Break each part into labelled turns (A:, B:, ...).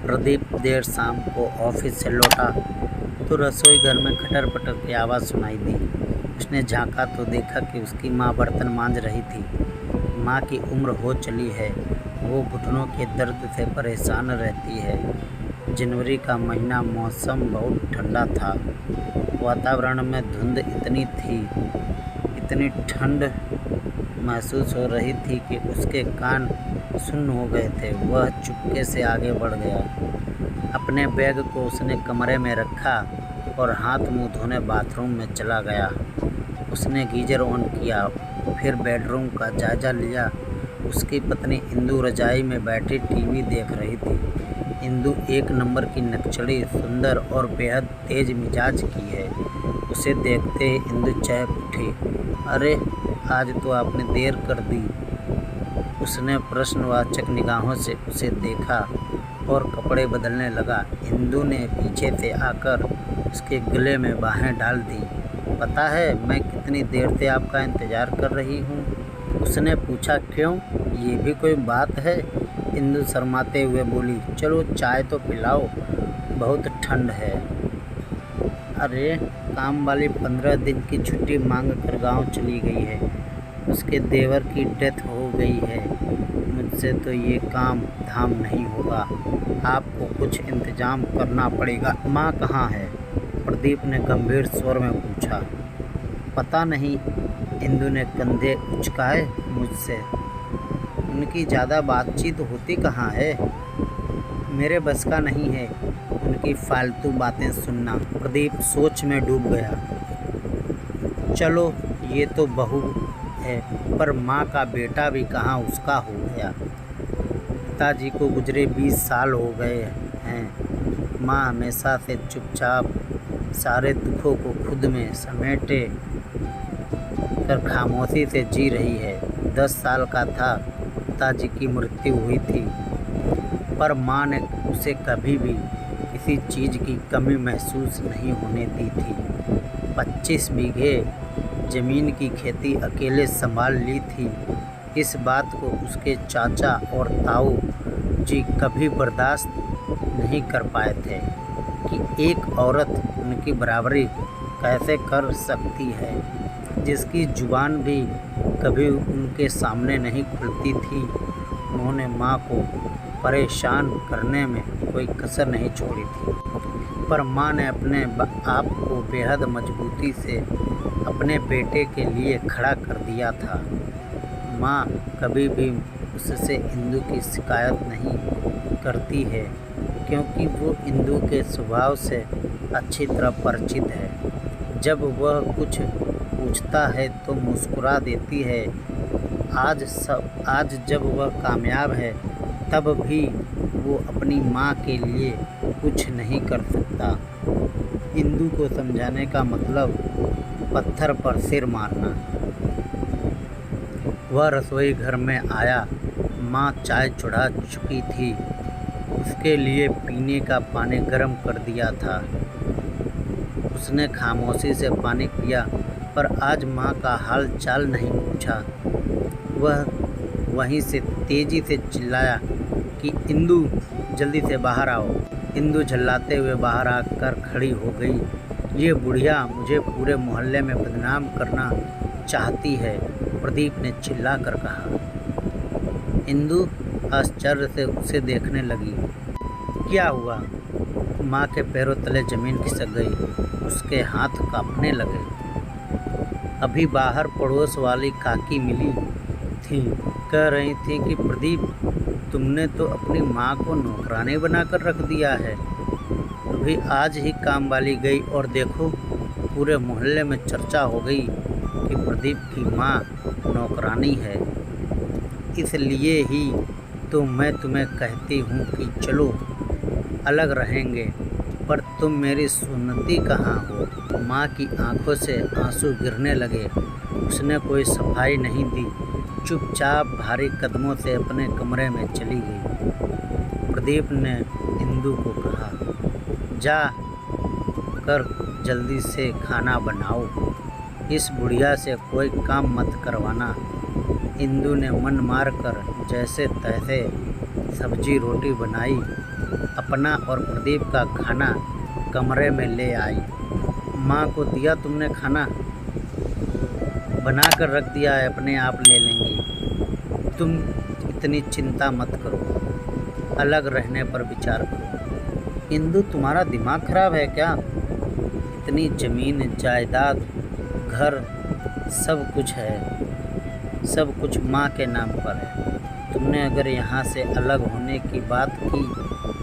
A: प्रदीप देर शाम को ऑफिस से लौटा तो रसोई घर में खटर पटर की आवाज़ सुनाई दी। उसने झांका तो देखा कि उसकी माँ बर्तन मांज रही थी। माँ की उम्र हो चली है, वो घुटनों के दर्द से परेशान रहती है। जनवरी का महीना, मौसम बहुत ठंडा था। वातावरण में धुंध इतनी थी, इतनी ठंड महसूस हो रही थी कि उसके कान सुन्न हो गए थे। वह चुपके से आगे बढ़ गया। अपने बैग को उसने कमरे में रखा और हाथ मुंह धोने बाथरूम में चला गया। उसने गीजर ऑन किया, फिर बेडरूम का जायजा लिया। उसकी पत्नी इंदु रजाई में बैठी टीवी देख रही थी। इंदु एक नंबर की नक्चड़ी, सुंदर और बेहद तेज मिजाज की है। उसे देखते ही इंदु चहक उठी। अरे, आज तो आपने देर कर दी। उसने प्रश्नवाचक निगाहों से उसे देखा और कपड़े बदलने लगा। इंदु ने पीछे से आकर उसके गले में बाहें डाल दी। पता है मैं कितनी देर से आपका इंतज़ार कर रही हूँ? उसने पूछा। क्यों, ये भी कोई बात है? इंदु शर्माते हुए बोली। चलो चाय तो पिलाओ, बहुत ठंड है। अरे, काम वाली 15 दिन की छुट्टी मांग कर गाँव चली गई है। उसके देवर की डेथ हो गई है। मुझसे तो ये काम धाम नहीं होगा, आपको कुछ इंतजाम करना पड़ेगा। माँ कहाँ है? प्रदीप ने गंभीर स्वर में पूछा। पता नहीं, इंदु ने कंधे उचकाए मुझसे। उनकी ज़्यादा बातचीत होती कहाँ है? मेरे बस का नहीं है उनकी फालतू बातें सुनना। प्रदीप सोच में डूब गया। चलो ये तो बहू है, पर माँ का बेटा भी कहाँ उसका हो गया। पिताजी को गुजरे 20 साल हो गए हैं। माँ हमेशा से चुपचाप सारे दुखों को खुद में समेटे कर खामोशी से जी रही है। 10 साल का था पिताजी की मृत्यु हुई थी, पर माँ ने उसे कभी भी किसी चीज़ की कमी महसूस नहीं होने दी थी। 25 बीघे ज़मीन की खेती अकेले संभाल ली थी। इस बात को उसके चाचा और ताऊ जी कभी बर्दाश्त नहीं कर पाए थे कि एक औरत उनकी बराबरी कैसे कर सकती है, जिसकी जुबान भी कभी उनके सामने नहीं खुलती थी। उन्होंने माँ को परेशान करने में कोई कसर नहीं छोड़ी थी, पर माँ ने अपने आप को बेहद मजबूती से अपने बेटे के लिए खड़ा कर दिया था। माँ कभी भी उससे इंदु की शिकायत नहीं करती है, क्योंकि वो इंदु के स्वभाव से अच्छी तरह परिचित है। जब वह कुछ पूछता है तो मुस्कुरा देती है। आज जब वह कामयाब है, तब भी वो अपनी माँ के लिए कुछ नहीं कर सकता। इंदु को समझाने का मतलब पत्थर पर सिर मारना। वह रसोई घर में आया। माँ चाय चढ़ा चुकी थी। उसके लिए पीने का पानी गर्म कर दिया था। उसने खामोशी से पानी पिया, पर आज माँ का हाल चाल नहीं पूछा। वह वहीं से तेजी से चिल्लाया कि इंदु, जल्दी से बाहर आओ। इंदु झल्लाते हुए बाहर आकर खड़ी हो गई। ये बुढ़िया मुझे पूरे मोहल्ले में बदनाम करना चाहती है, प्रदीप ने चिल्ला कर कहा। इंदु आश्चर्य से उसे देखने लगी। क्या हुआ? माँ के पैरों तले जमीन खिसक गई। उसके हाथ कांपने लगे। अभी बाहर पड़ोस वाली काकी मिली थी, कह रही थी कि प्रदीप, तुमने तो अपनी माँ को नौकरानी बनाकर रख दिया है। अभी आज ही काम वाली गई और देखो, पूरे मोहल्ले में चर्चा हो गई कि प्रदीप की माँ नौकरानी है। इसलिए ही तो मैं तुम्हें कहती हूँ कि चलो अलग रहेंगे, पर तुम मेरी सुनती कहाँ हो। माँ की आंखों से आंसू गिरने लगे। उसने कोई सफाई नहीं दी, चुपचाप भारी कदमों से अपने कमरे में चली गई। प्रदीप ने इंदु को कहा, जा कर जल्दी से खाना बनाओ। इस बुढ़िया से कोई काम मत करवाना। इंदु ने मन मार कर जैसे तैसे सब्जी रोटी बनाई अपना और प्रदीप का खाना कमरे में ले आई। माँ को दिया तुमने खाना? बना कर रख दिया है, अपने आप ले लेंगी। तुम इतनी चिंता मत करो, अलग रहने पर विचार करो। इंदु, तुम्हारा दिमाग खराब है क्या? इतनी ज़मीन जायदाद घर सब कुछ है, सब कुछ माँ के नाम पर है। तुमने अगर यहाँ से अलग होने की बात की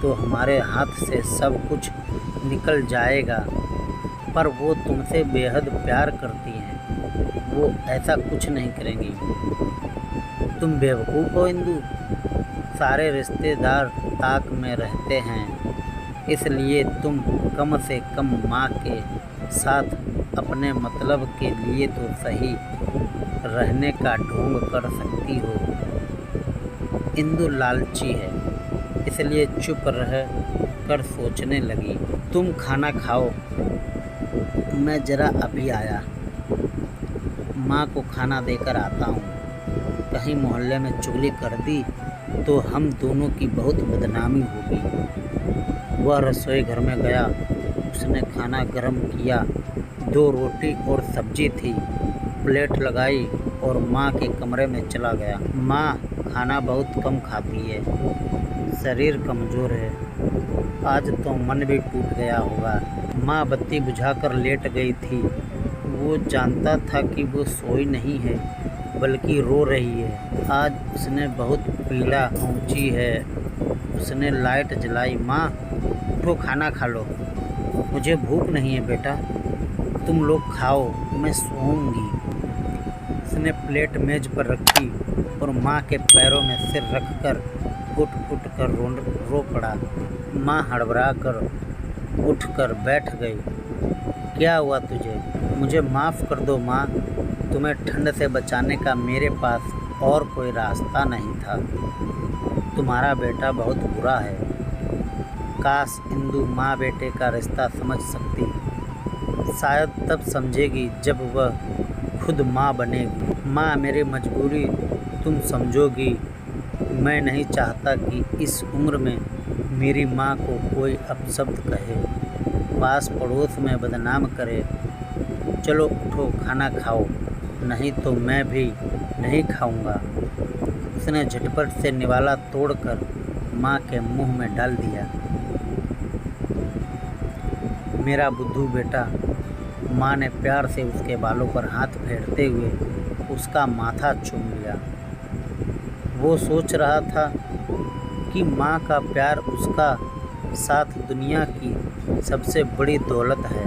A: तो हमारे हाथ से सब कुछ निकल जाएगा। पर वो तुमसे बेहद प्यार करती हैं, वो ऐसा कुछ नहीं करेंगी। तुम बेवकूफ़ हो इंदु। सारे रिश्तेदार ताक में रहते हैं, इसलिए तुम कम से कम माँ के साथ अपने मतलब के लिए तो सही रहने का ढोंग कर सकती हो। इंदु लालची है, इसलिए चुप रह कर सोचने लगी। तुम खाना खाओ, मैं ज़रा अभी आया, माँ को खाना देकर आता हूँ। कहीं मोहल्ले में चुगली कर दी तो हम दोनों की बहुत बदनामी होगी। वह रसोई घर में गया, उसने खाना गर्म किया। 2 रोटी और सब्जी थी, प्लेट लगाई और माँ के कमरे में चला गया। माँ खाना बहुत कम खाती है, शरीर कमज़ोर है, आज तो मन भी टूट गया होगा। माँ बत्ती बुझाकर लेट गई थी। वो जानता था कि वो सोई नहीं है बल्कि रो रही है। आज उसने बहुत पीड़ा पहुँची है। उसने लाइट जलाई। माँ उठो, खाना खा लो। मुझे भूख नहीं है बेटा, तुम लोग खाओ, मैं सोऊंगी। उसने प्लेट मेज पर रखी और माँ के पैरों में सिर रखकर फुट कर रो पड़ा। माँ हड़बड़ा कर उठकर बैठ गई। क्या हुआ तुझे? मुझे माफ़ कर दो माँ, तुम्हें ठंड से बचाने का मेरे पास और कोई रास्ता नहीं था। तुम्हारा बेटा बहुत बुरा है। काश इंदु माँ बेटे का रिश्ता समझ सकती, शायद तब समझेगी जब वह खुद माँ बनेगी। माँ, मेरी मजबूरी तुम समझोगी। मैं नहीं चाहता कि इस उम्र में मेरी माँ को कोई अपशब्द कहे, पास पड़ोस में बदनाम करे। चलो उठो, खाना खाओ, नहीं तो मैं भी नहीं खाऊंगा। उसने झटपट से निवाला तोड़कर माँ के मुंह में डाल दिया। मेरा बुद्धू बेटा। माँ ने प्यार से उसके बालों पर हाथ फेरते हुए उसका माथा चूम लिया। वो सोच रहा था कि माँ का प्यार उसका साथ दुनिया की सबसे बड़ी दौलत है।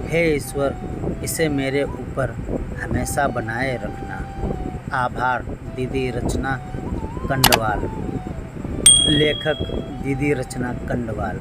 A: हे ईश्वर, इसे मेरे ऊपर हमेशा बनाए रखना। आभार। दीदी रचना कंडवाल। लेखक दीदी रचना कंडवाल।